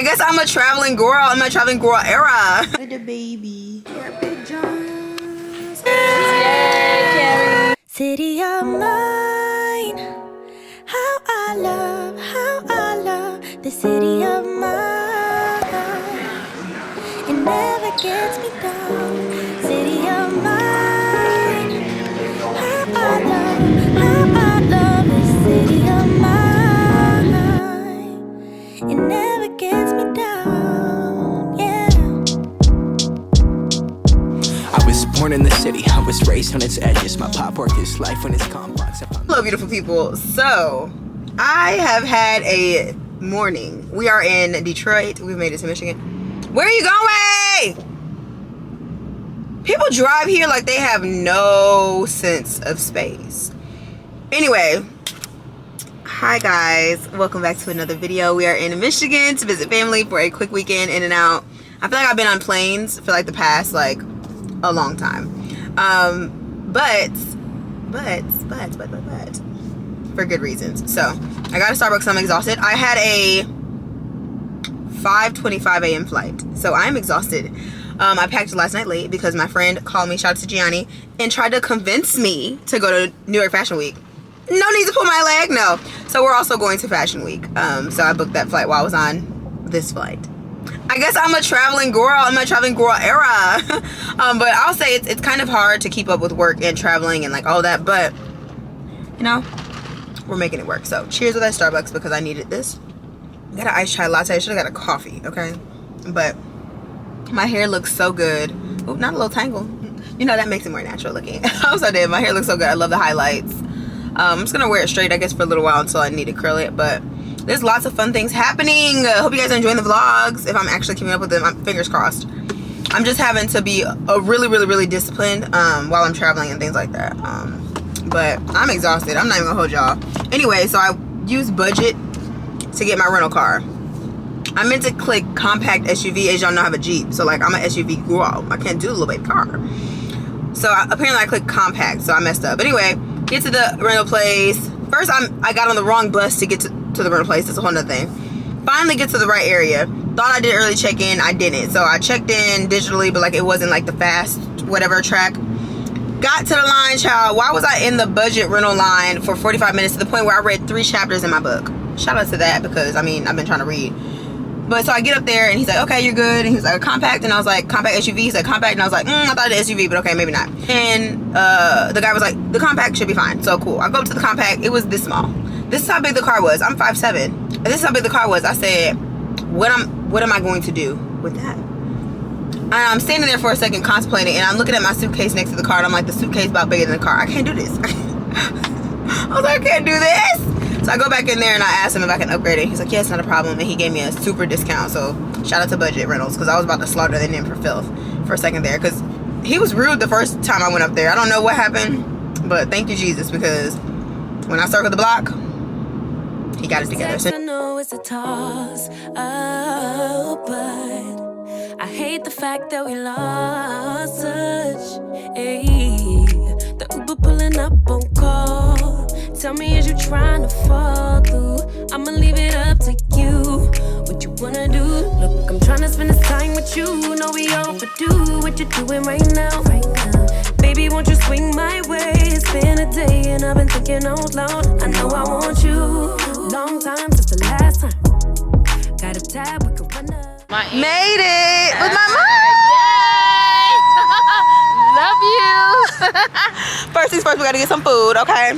I guess I'm a traveling girl. I'm a traveling girl era. The baby. Yeah, city of mine. How I love the city of mine. It never gets me down. City of mine. How I love the city of mine. It never gets me down, yeah. I was born in the city, I was raised on its edges. My pop work is life when it's complex. Hello, beautiful people. So, I have had a morning. We are in Detroit. We've made it to Michigan. Where are you going? People drive here like they have no sense of space. Anyway, hi guys, welcome back to another video. We are in Michigan to visit family for a quick weekend in and out. I feel like I've been on planes for like the past like a long time, but for good reasons. So I got a Starbucks. I'm exhausted. I had a 5:25 a.m. flight, so I'm exhausted. I packed last night late because my friend called me, shout out to Gianni, and tried to convince me to go to New York Fashion Week. No need to pull my leg, no. So we're also going to Fashion Week. So I booked that flight while I was on this flight. I guess I'm a traveling girl. I'm a traveling girl era. But I'll say it's kind of hard to keep up with work and traveling and like all that. But, you know, we're making it work. So cheers with that Starbucks because I needed this. I got an iced chai latte. I should have got a coffee, okay? But my hair looks so good. Oh, not a little tangle. You know, that makes it more natural looking. I'm so dead. My hair looks so good. I love the highlights. I'm just gonna wear it straight, I guess, for a little while until I need to curl it. But there's lots of fun things happening. Hope you guys are enjoying the vlogs. If I'm actually keeping up with them, I'm fingers crossed. I'm just having to be really disciplined while I'm traveling and things like that. But I'm exhausted. I'm not even gonna hold y'all. Anyway, so I used budget to get my rental car. I meant to click compact SUV. As y'all know, I have a Jeep, so like I'm an SUV girl. I can't do the little baby car. So apparently I clicked compact, so I messed up. But anyway, get to the rental place. First, I got on the wrong bus to get to the rental place. That's a whole nother thing. Finally get to the right area. Thought I did early check-in. I didn't. So I checked in digitally, but like it wasn't like the fast whatever track. Got to the line, child. Why was I in the budget rental line for 45 minutes to the point where I read 3 chapters in my book? Shout out to that because, I mean, I've been trying to read. But so I get up there and he's like, okay, you're good. And he's like, a compact. And I was like, compact SUV? He's like, compact. And I was like, I thought it was SUV, but okay, maybe not. And the guy was like, the compact should be fine. So cool. I go up to the compact. It was this small. This is how big the car was. I'm 5'7". And this is how big the car was. I said, what am I going to do with that? And I'm standing there for a second contemplating. And I'm looking at my suitcase next to the car. And I'm like, the suitcase is about bigger than the car. I can't do this. I was like, I can't do this. So I go back in there and I asked him if I can upgrade it. He's like, yeah, it's not a problem. And he gave me a super discount. So shout out to Budget Rentals because I was about to slaughter their name for filth for a second there. Because he was rude the first time I went up there. I don't know what happened. But thank you, Jesus, because when I circled the block, he got it together. So I know it's a toss up, but I hate the fact that we lost touch. Ayy, the Uber pulling up on call. Tell me, is you trying to fall through? I'ma leave it up to you. What you wanna do? Look, I'm trying to spend this time with you. Know we overdue. What you doing right now? Baby, won't you swing my way? It's been a day and I've been thinking out loud. I know I want you. Long time since the last time. Got a tab, we could run up. made it with my mom. Love you. First things first, we gotta get some food, okay?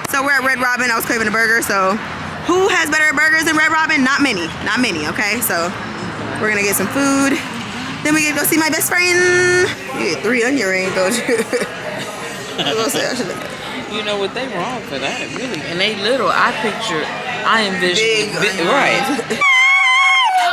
So we're at Red Robin. I was craving a burger, so who has better burgers than Red Robin? Not many, okay? So we're gonna get some food. Then we get to go see my best friend. You get 3 onion rings, don't you? You know what, they wrong for that, really. And they little, I envision big right.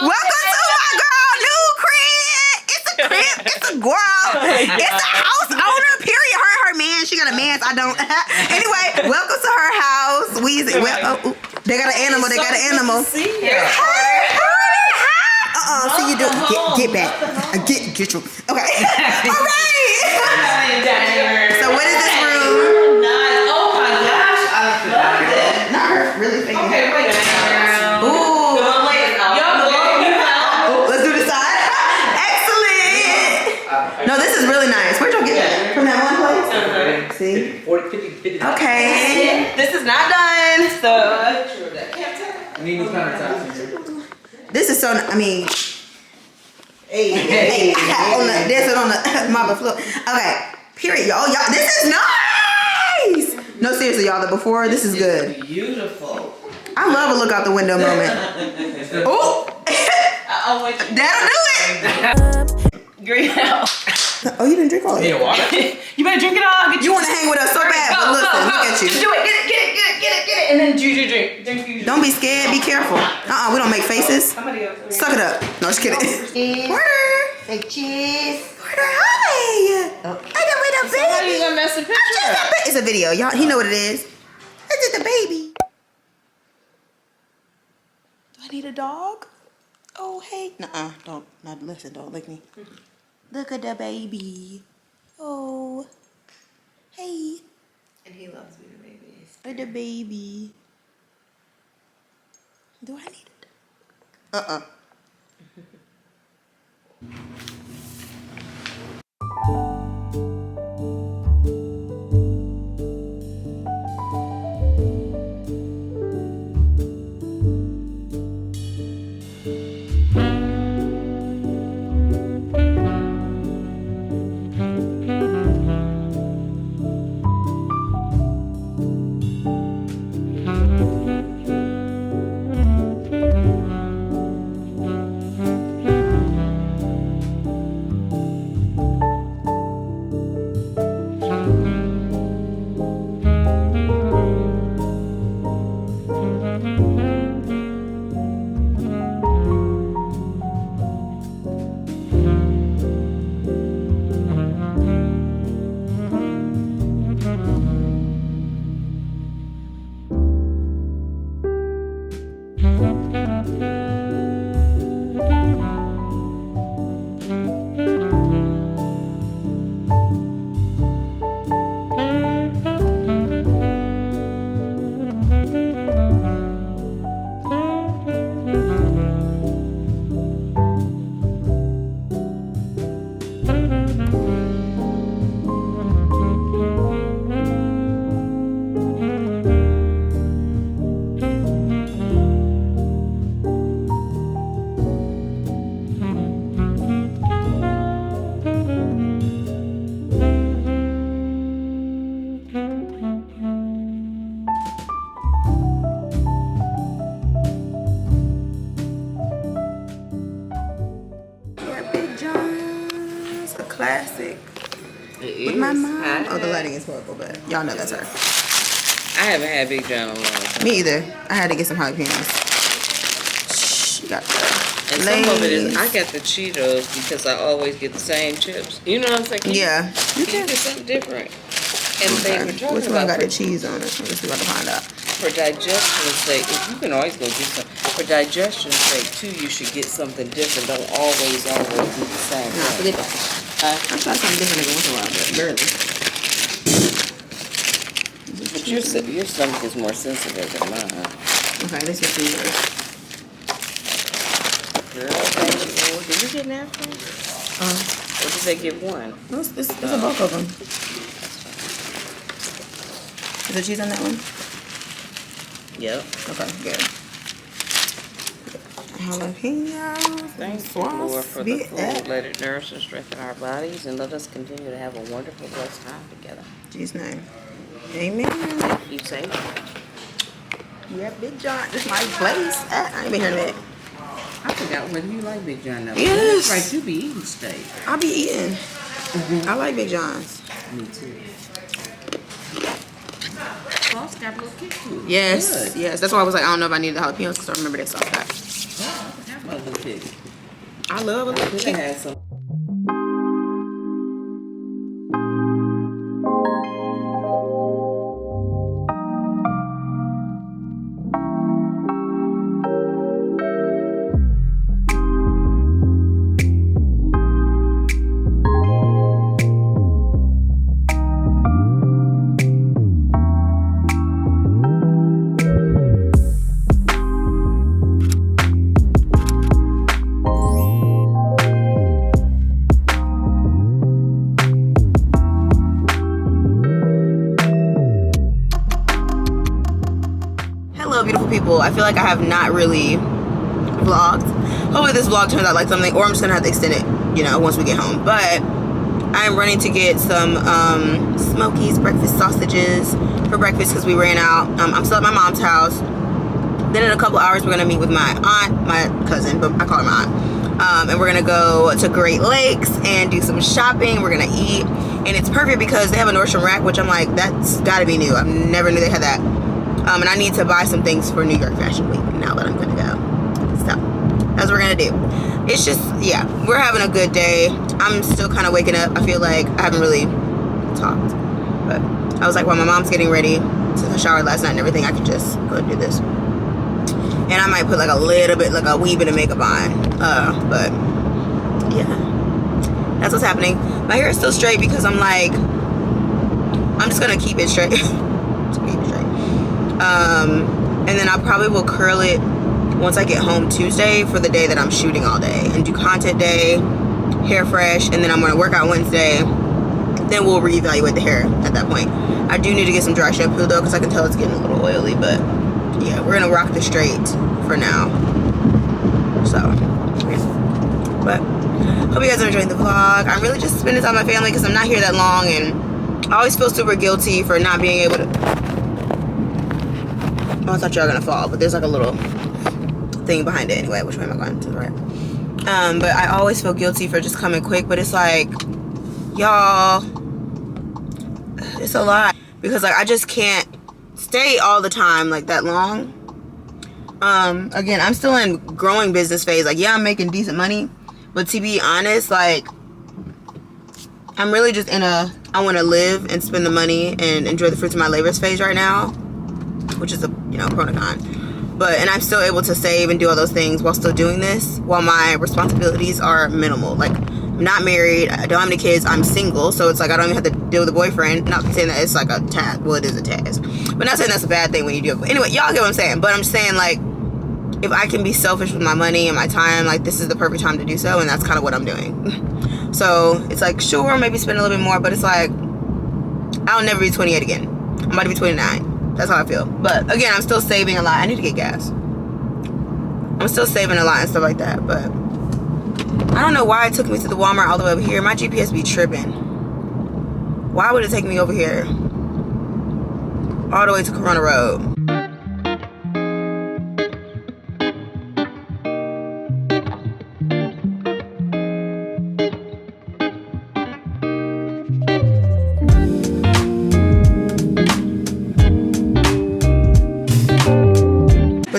Welcome to my girl, new crib. It's a crib, it's a girl, it's a house owner, period. Her man, she got a man, I don't. Anyway, welcome to her house. They got an animal, See you. See you do. Get back. Get you. Okay. All right. So what is this room? Oh my gosh, I love it. Not her really thinking. Okay, wait. Ooh. Y'all 50. 50. Okay. This is not done. So I need new countertops in here. this is so. I mean, hey, on the dancing on the marble floor. Okay. Period, y'all. This is nice. No, seriously, y'all. The before, this is good. Beautiful. I love a look out the window moment. Oh, that'll do it. Greenhouse. Oh, you didn't drink all of Need it. water? You better drink it all. You want to hang with us so bad, but listen, look at you. Do it. Get it. And then you drink. Don't be scared. Be careful. We don't make faces. Somebody else. Suck it up. No, just kidding. Porter. Say cheese. Porter, hi. Oh. I got rid of How you baby. gonna mess the picture up? It's a video. Y'all, he know what it is. This is the baby. Do I need a dog? Oh, hey. Nuh-uh. Don't lick me. Look at the baby. Oh. Hey. And he loves me, the baby. Look at the baby. Do I need it? Classic. With my mom. Oh, the lighting is horrible, but y'all know that's her. I haven't had Big John in a long time. Me either. I had to get some jalapenos. She got the And some of it is, I got the Cheetos because I always get the same chips. You know what I'm saying? Yeah. You can get something different. And they were talking Which one about got the cheese on it? I guess we're about to find out. for digestion's sake, if you can always go do something. For digestion's sake, too, you should get something different. Don't always do the same No, thing. forget that. I try something different every once in a while, but barely. But your stomach is more sensitive than mine. Okay, this is yours. Girl, did you get napkins? Or did they get one? No, it's a bulk of them. Is there cheese on that one? Yep. Okay, good. Jalapenos. Thank you, Lord, for the food. Let it nourish and strengthen our bodies, and let us continue to have a wonderful, blessed time together. In Jesus' name. Amen. Keep safe. Yeah, Big John. This is my place. I ain't been here in a minute. I forgot whether you like Big John now. Yes. Right, you be eating steak. I'll be eating. I like Big John's. Me too. Sauce got a little kick to it. Yes, Good. yes. That's why I was like, I don't know if I need the jalapenos because I remember that sauce pack. Oh, I forgot about a little kick. I love a little Could kick. have had some. travel. I feel like I have not really vlogged. Hopefully this vlog turns out like something, or I'm just gonna have to extend it, you know, once we get home. But I'm running to get some Smokies breakfast sausages for breakfast because we ran out. I'm still at my mom's house. Then in a couple hours we're gonna meet with my aunt, my cousin, but I call her my aunt. And we're gonna go to Great Lakes and do some shopping. We're gonna eat, and it's perfect because they have a Nordstrom Rack, which I'm like, that's gotta be new. I never knew they had that. And I need to buy some things for New York Fashion Week now that I'm gonna go. So that's what we're gonna do. It's just, yeah, we're having a good day. I'm still kind of waking up. I feel like I haven't really talked, but I was like, while my mom's getting ready to shower last night and everything, I could just go and do this. And I might put like a little bit, like a wee bit of makeup on. But yeah, that's what's happening. My hair is still straight because I'm like, I'm just gonna keep it straight. Just keep it straight. And then I probably will curl it once I get home Tuesday for the day that I'm shooting all day, and do content day, hair fresh, and then I'm gonna work out Wednesday. Then we'll reevaluate the hair at that point. I do need to get some dry shampoo though, because I can tell it's getting a little oily, but yeah, we're gonna rock the straight for now. So, but hope you guys are enjoying the vlog. I'm really just spending time with my family because I'm not here that long, and I always feel super guilty for not being able to. Oh, I thought y'all were gonna fall, but there's like a little thing behind it anyway. Which way am I going? To the right. But I always feel guilty for just coming quick, but it's like, y'all, it's a lot because like I just can't stay all the time like that long. Again, I'm still in growing business phase. Like, yeah, I'm making decent money, but to be honest, like, I'm really just in a I want to live and spend the money and enjoy the fruits of my labors phase right now, which is a, you know, pro and con. But, and I'm still able to save and do all those things while still doing this, while my responsibilities are minimal. Like, I'm not married, I don't have any kids, I'm single, so it's like I don't even have to deal with a boyfriend. Not saying that it's like a task, well, it is a task, but not saying that's a bad thing when you do it. Anyway, y'all get what I'm saying. But I'm saying, like, if I can be selfish with my money and my time, like, this is the perfect time to do so, and that's kind of what I'm doing. So it's like, sure, maybe spend a little bit more, but it's like, I'll never be 28 again. I'm about to be 29. That's how I feel. But again, I'm still saving a lot. I need to get gas. I'm still saving a lot and stuff like that, but I don't know why it took me to the Walmart all the way over here. My GPS be tripping. Why would it take me over here all the way to Corona Road?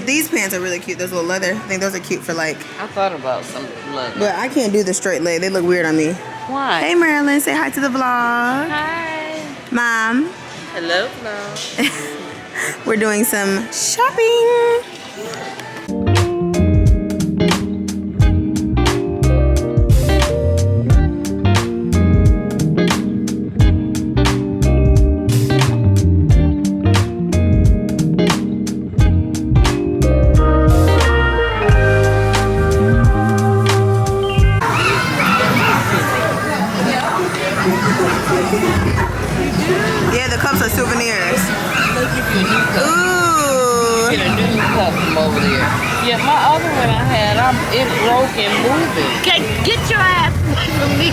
These pants are really cute. Those little leather. I think those are cute for like. I thought about some leather. But I can't do the straight leg. They look weird on me. Why? Hey Marilyn, say hi to the vlog. Hi. Mom. Hello, vlog. We're doing some shopping. Yeah, the cups are souvenirs. Ooh. Get a new cup from over there. Yeah, my other one I had, it broke and moving. Get your ass away from me.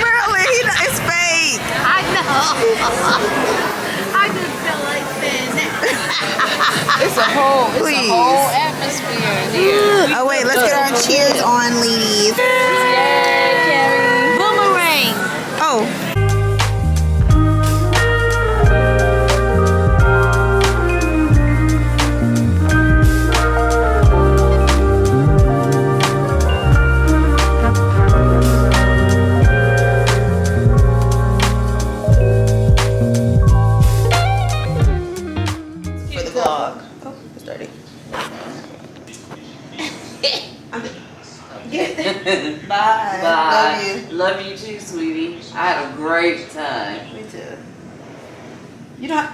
Marilyn, it's fake. I know. I just felt like saying that. It's a whole atmosphere in here. Oh wait, let's get our cheers on, ladies. Yay, Carrie. Boomerang. Oh. Bye. Bye. Love you too, sweetie. I had a great time. Me too. You don't.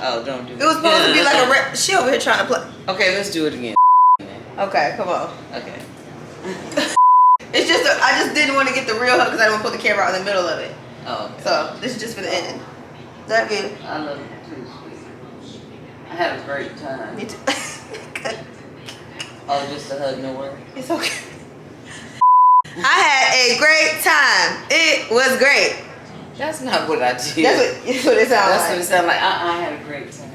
Oh, don't do it. It was supposed to be like she over here trying to play. Okay, let's do it again. Okay, come on. Okay. It's just I just didn't want to get the real hug because I didn't want to put the camera out in the middle of it. Oh. Okay. So this is just for the end. Is that good? I love you too, sweetie. I had a great time. Me too. Oh, just a hug, no word. It's okay. I had a great time. It was great. That's not what I did. That's what it sounds That's like. what it sounded like. I had a great time.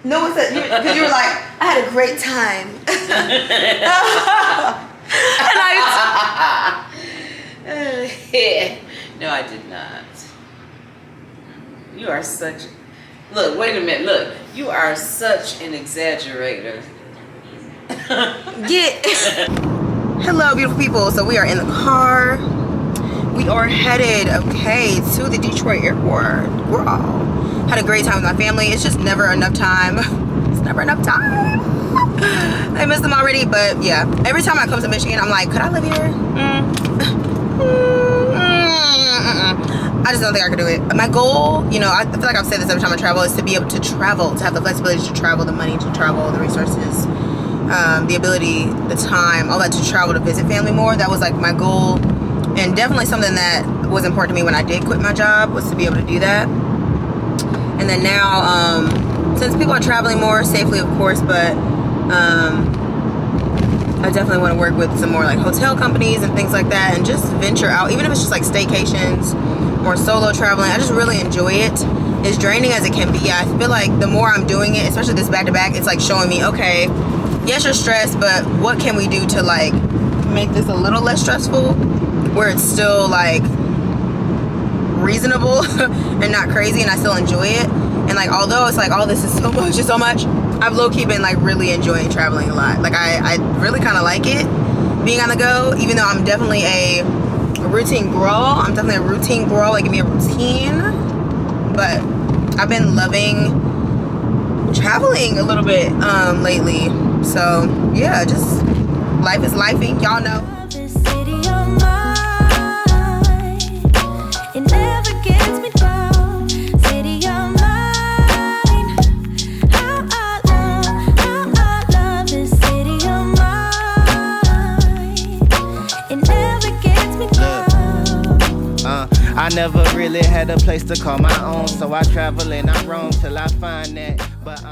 No one said, because you were like, I had a great time. Yeah. No, I did not. You are such. Look, wait a minute. Look, you are such an exaggerator. Hello, beautiful people. So we are in the car. We are headed, to the Detroit airport. We're all had a great time with my family. It's just never enough time. It's never enough time. I miss them already, but yeah. Every time I come to Michigan, I'm like, could I live here? I just don't think I could do it. My goal, I feel like I've said this every time I travel, is to be able to travel, to have the flexibility to travel, the money to travel, the resources, the ability, the time, all that to travel to visit family more. That was like my goal, and definitely something that was important to me when I did quit my job, was to be able to do that. And then now, since people are traveling more safely, of course, but I definitely want to work with some more like hotel companies and things like that, and just venture out, even if it's just like staycations or solo traveling. I just really enjoy it. As draining as it can be, I feel like the more I'm doing it, especially this back-to-back, it's like showing me, okay, yes, you're stressed, but what can we do to like make this a little less stressful, where it's still like reasonable and not crazy, and I still enjoy it. And like, although it's like, oh, this is so much, I've low-key been like really enjoying traveling a lot. Like I really kind of like it, being on the go, even though I'm definitely a routine girl. Like, give me a routine. But I've been loving traveling a little bit lately. So yeah, just life is lifing, y'all know. I never really had a place to call my own, so I travel and I roam till I find that. But